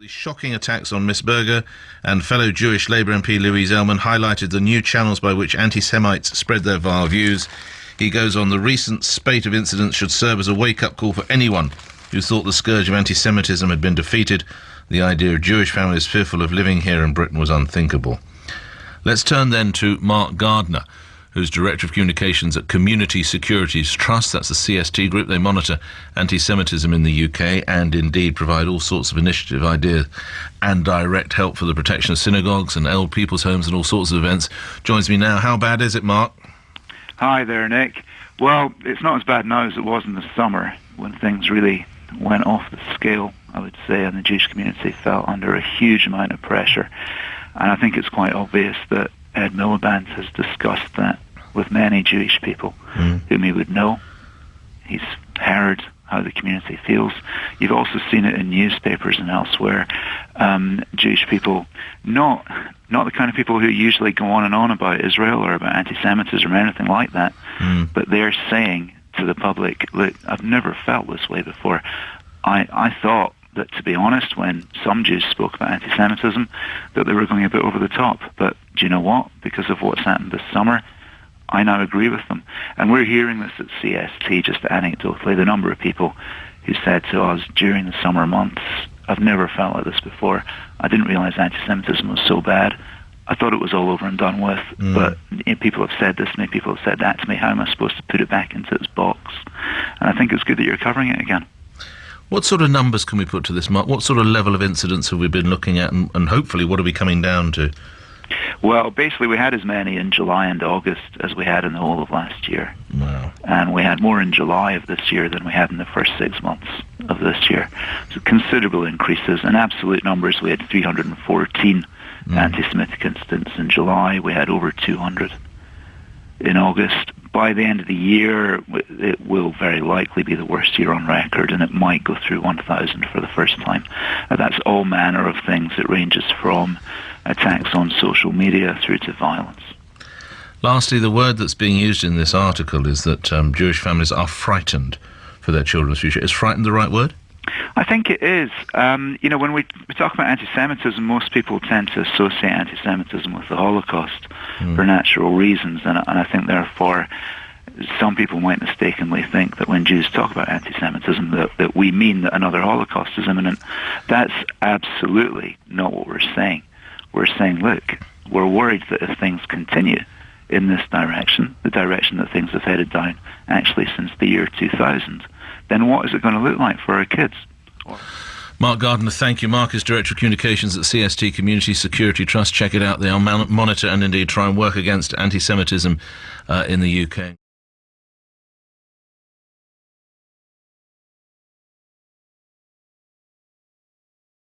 The shocking attacks on Miss Berger and fellow Jewish Labour MP Louise Ellman highlighted the new channels by which anti-Semites spread their vile views. He goes on, the recent spate of incidents should serve as a wake-up call for anyone who thought the scourge of anti-Semitism had been defeated. The idea of Jewish families fearful of living here in Britain was unthinkable. Let's turn then to Mark Gardner, who's Director of Communications at Community Securities Trust. That's the CST group. They monitor anti-Semitism in the UK and indeed provide all sorts of initiative ideas and direct help for the protection of synagogues and old people's homes and all sorts of events. Joins me now. How bad is it, Mark? Hi there, Nick. Well, it's not as bad now as it was in the summer when things really went off the scale, I would say, and the Jewish community felt under a huge amount of pressure. And I think it's quite obvious that Ed Miliband has discussed that with many Jewish people whom he would know. He's heard how the community feels. You've also seen it in newspapers and elsewhere. Jewish people, not the kind of people who usually go on and on about Israel or about anti-Semitism or anything like that, but they're saying to the public, look, I've never felt this way before. I thought that, to be honest, when some Jews spoke about anti-Semitism, that they were going a bit over the top. But do you know what? Because of what's happened this summer, I now agree with them. And we're hearing this at CST, just anecdotally, the number of people who said to us during the summer months, I've never felt like this before. I didn't realize anti-Semitism was so bad. I thought it was all over and done with. But people have said this to me, people have said that to me. How am I supposed to put it back into its box? And I think it's good that you're covering it again. What sort of numbers can we put to this, Mark? What sort of level of incidents have we been looking at, and hopefully what are we coming down to? Well, basically we had as many in July and August as we had in the whole of last year. Wow. And we had more in July of this year than we had in the first 6 months of this year. So considerable increases. In absolute numbers, we had 314 anti-Semitic incidents in July. We had over 200 in August. By the end of the year, it will very likely be the worst year on record, and it might go through 1,000 for the first time. That's all manner of things. It ranges from attacks on social media through to violence. Lastly, the word that's being used in this article is that Jewish families are frightened for their children's future. Is frightened the right word? I think it is. When we talk about anti-Semitism, most people tend to associate anti-Semitism with the Holocaust for natural reasons, and I think therefore some people might mistakenly think that when Jews talk about anti-Semitism that we mean that another Holocaust is imminent. That's absolutely not what we're saying. We're saying, look, we're worried that if things continue in this direction, the direction that things have headed down actually since the year 2000, then what is it going to look like for our kids? Mark Gardner, thank you. Mark is Director of Communications at CST Community Security Trust. Check it out. They monitor and indeed try and work against anti-Semitism in the UK.